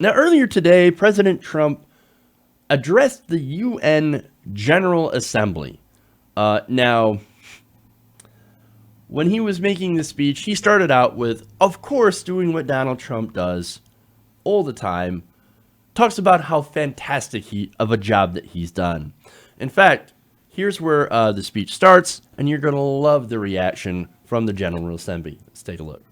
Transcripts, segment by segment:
Now, earlier today, President Trump addressed the UN General Assembly. Now, when he was making the speech, he started out with, of course, doing what Donald Trump does all the time. Talks about how fantastic of a job that he's done. In fact, here's where the speech starts, and you're going to love the reaction from the General Assembly. Let's take a look.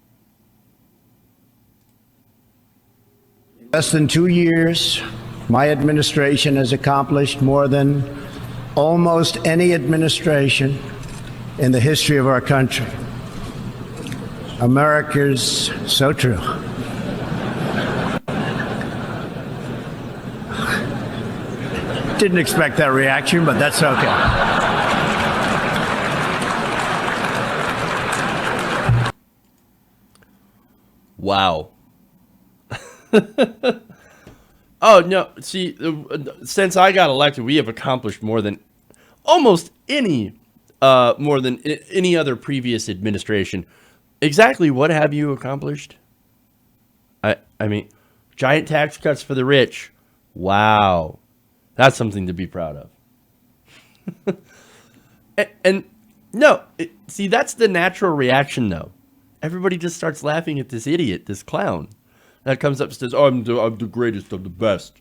Less than 2 years, my administration has accomplished more than almost any administration in the history of our country. America's so true. Didn't expect that reaction, but that's okay. Wow. Oh, no. See, since I got elected, we have accomplished more than any other previous administration. Exactly what have you accomplished? I mean, giant tax cuts for the rich. Wow. That's something to be proud of. and no, see, that's the natural reaction, though. Everybody just starts laughing at this idiot, this clown, that comes up and says, "Oh, I'm the greatest, I'm the best.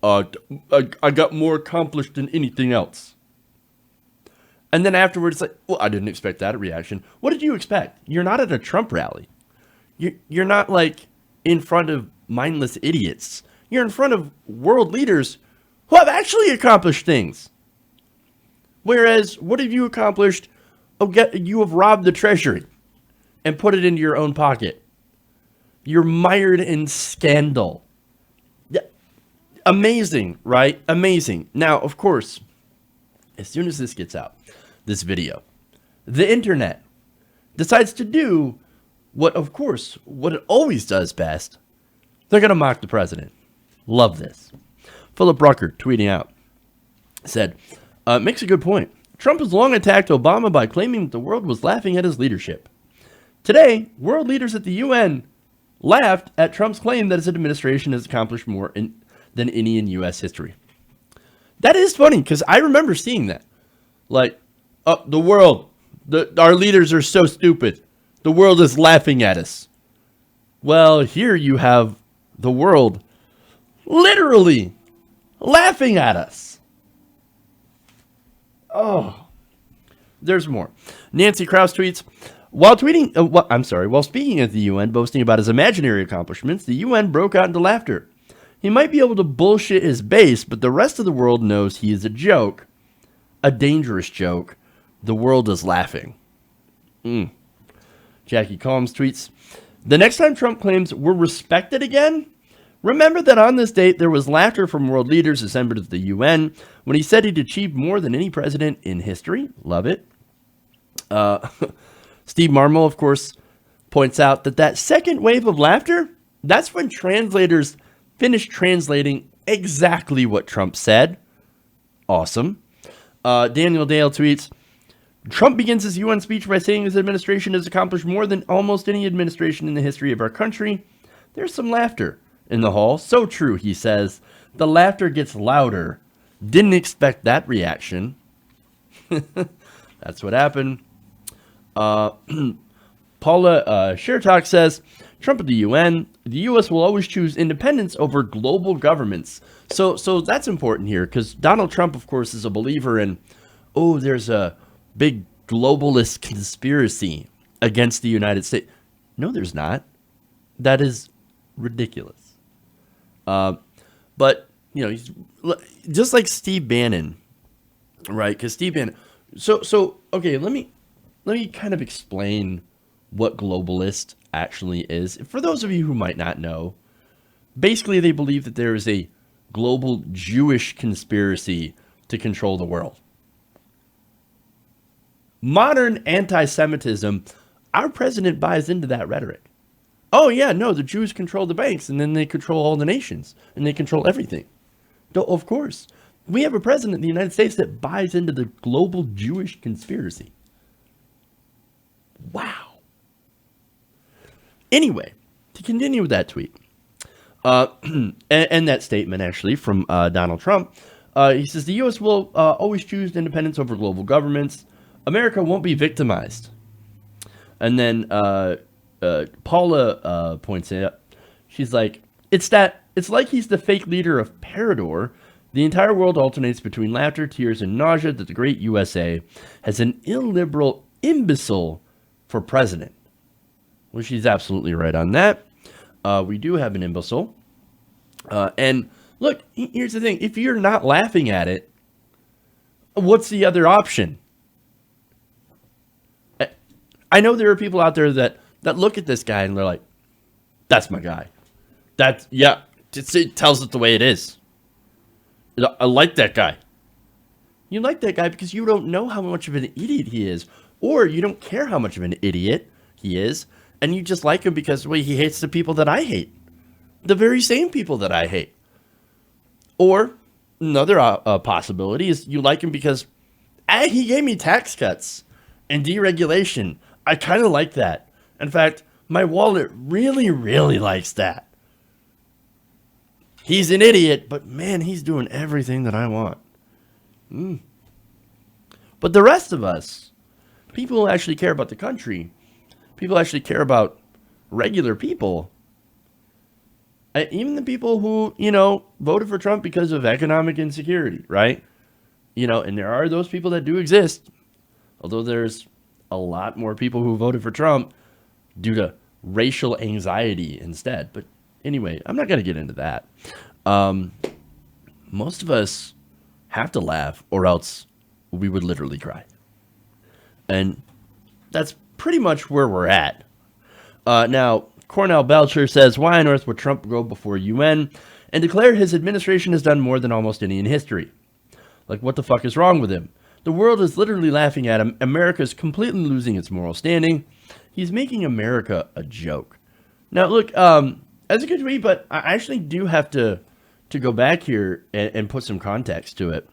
I got more accomplished than anything else." And then afterwards, it's like, well, I didn't expect that reaction. What did you expect? You're not at a Trump rally. You're not like in front of mindless idiots. You're in front of world leaders who have actually accomplished things. Whereas, what have you accomplished? Oh, you have robbed the treasury and put it into your own pocket. You're mired in scandal. Yeah. Amazing, right? Amazing. Now, of course, as soon as this gets out, this video, the internet decides to do what it always does best. They're going to mock the president. Love this. Philip Rucker tweeting out, said, makes a good point. Trump has long attacked Obama by claiming that the world was laughing at his leadership. Today, world leaders at the UN laughed at Trump's claim that his administration has accomplished more than any in U.S. history. That is funny, because I remember seeing that. Like, the world, our leaders are so stupid. The world is laughing at us. Well, here you have the world literally laughing at us. Oh, there's more. Nancy Krause tweets, while speaking at the UN, boasting about his imaginary accomplishments, the UN broke out into laughter. He might be able to bullshit his base, but the rest of the world knows he is a joke. A dangerous joke. The world is laughing. Jackie Combs tweets, the next time Trump claims we're respected again, remember that on this date there was laughter from world leaders assembled at the UN when he said he'd achieved more than any president in history. Love it. Steve Marmol, of course, points out that second wave of laughter, that's when translators finished translating exactly what Trump said. Awesome. Daniel Dale tweets, Trump begins his UN speech by saying his administration has accomplished more than almost any administration in the history of our country. There's some laughter in the hall. So true, he says. The laughter gets louder. Didn't expect that reaction. That's what happened. Paula Shertok says, Trump at the UN, the U.S. will always choose independence over global governments. So that's important here, because Donald Trump, of course, is a believer in, there's a big globalist conspiracy against the United States. No, there's not. That is ridiculous. But, he's just like Steve Bannon, right? Because Steve Bannon. Okay, let me kind of explain what globalist actually is. For those of you who might not know, basically they believe that there is a global Jewish conspiracy to control the world. Modern anti-Semitism, our president buys into that rhetoric. Oh yeah, no, the Jews control the banks, and then they control all the nations, and they control everything. Of course, we have a president in the United States that buys into the global Jewish conspiracy. Wow. Anyway, to continue with that tweet, And that statement actually from Donald Trump. He says the U.S. will always choose independence over global governments. America won't be victimized. And then Paula points out, she's like, it's like he's the fake leader of Parador. The entire world alternates between laughter, tears, and nausea that the great USA has an illiberal imbecile for president. Well, she's absolutely right on that. We do have an imbecile. And look, here's the thing. If you're not laughing at it, what's the other option? I know there are people out there that look at this guy and they're like, that's my guy. It tells it the way it is. I like that guy. You like that guy because you don't know how much of an idiot he is, or you don't care how much of an idiot he is, and you just like him because, well, he hates the people that I hate. The very same people that I hate. Or another possibility is you like him because he gave me tax cuts and deregulation. I kind of like that. In fact, my wallet really, really likes that. He's an idiot, but man, he's doing everything that I want. But the rest of us, people who actually care about the country, people who actually care about regular people, even the people who, voted for Trump because of economic insecurity, right? And there are those people that do exist, although there's a lot more people who voted for Trump due to racial anxiety instead. But anyway, I'm not going to get into that. Most of us have to laugh or else we would literally cry. And that's pretty much where we're at. Now, Cornell Belcher says, why on earth would Trump go before UN and declare his administration has done more than almost any in history? Like, what the fuck is wrong with him? The world is literally laughing at him. America is completely losing its moral standing. He's making America a joke. Now, look, that's a good tweet, but I actually do have to go back here and put some context to it.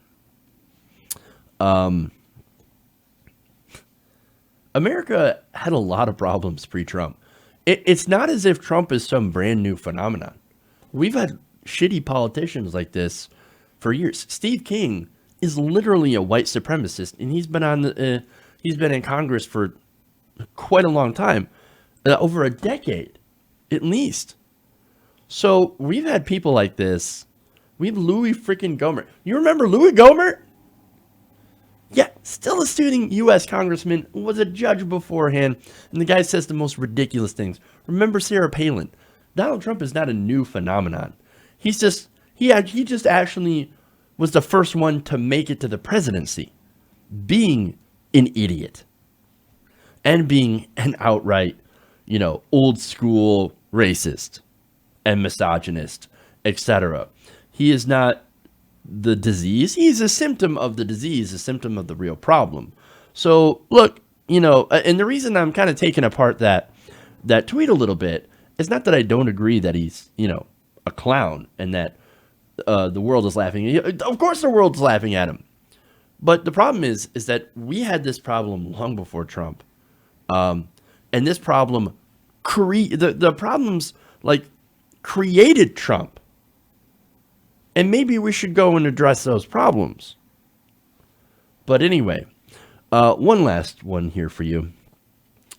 America had a lot of problems pre-Trump. It's not as if Trump is some brand new phenomenon. We've had shitty politicians like this for years. Steve King is literally a white supremacist, and he's been in Congress for quite a long time, over a decade, at least. So we've had people like this. We have Louis freaking Gohmert. You remember Louis Gohmert? Yeah, still a student U.S. congressman, was a judge beforehand, and the guy says the most ridiculous things. Remember Sarah Palin? Donald Trump is not a new phenomenon. He just actually was the first one to make it to the presidency, being an idiot and being an outright, old school racist and misogynist, etc. He is not the disease. He's a symptom of the disease, a symptom of the real problem. So look, and the reason I'm kind of taking apart that tweet a little bit is not that I don't agree that he's, a clown and that the world is laughing. Of course the world's laughing at him. But the problem is that we had this problem long before Trump. And this problem, the problems created Trump. And maybe we should go and address those problems. But anyway, one last one here for you.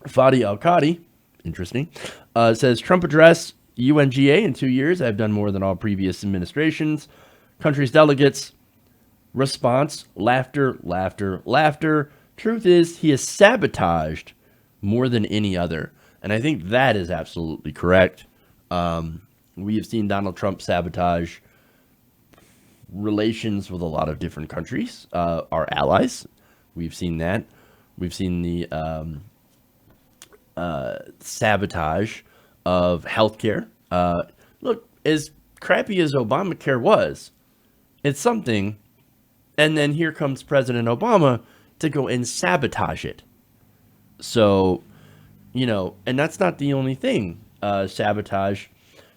Fadi Al-Qadi, interesting, says, Trump address UNGA in 2 years. I've done more than all previous administrations. Country's delegates. Response, laughter, laughter, laughter. Truth is, he has sabotaged more than any other. And I think that is absolutely correct. We have seen Donald Trump sabotage relations with a lot of different countries, our allies. We've seen that. We've seen the sabotage of healthcare. Look, as crappy as Obamacare was, it's something. And then here comes President Obama to go and sabotage it. So, and that's not the only thing. Sabotage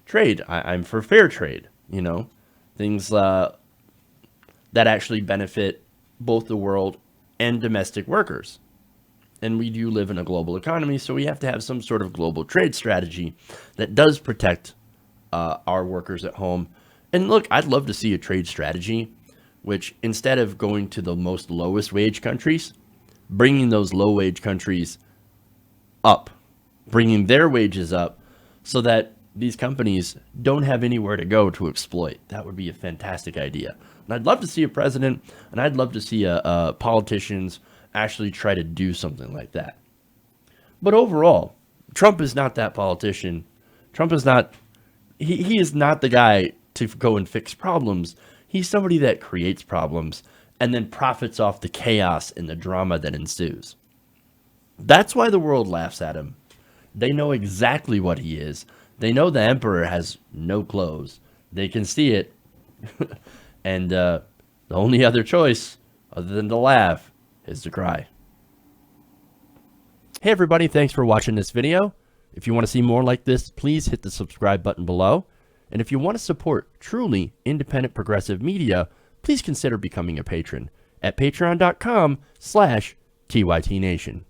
trade. I'm for fair trade, things that actually benefit both the world and domestic workers. And we do live in a global economy, so we have to have some sort of global trade strategy that does protect our workers at home. And look, I'd love to see a trade strategy, which instead of going to the most lowest wage countries, bringing those low wage countries up, bringing their wages up so that these companies don't have anywhere to go to exploit. That would be a fantastic idea. And I'd love to see a president, and I'd love to see politicians actually try to do something like that. But overall, Trump is not that politician. Trump is not, he is not the guy to go and fix problems. He's somebody that creates problems and then profits off the chaos and the drama that ensues. That's why the world laughs at him. They know exactly what he is. They know the emperor has no clothes. They can see it. And the only other choice, other than to laugh, is to cry. Hey everybody, thanks for watching this video. If you want to see more like this, please hit the subscribe button below. And if you want to support truly independent progressive media, please consider becoming a patron at patreon.com/TYTNation.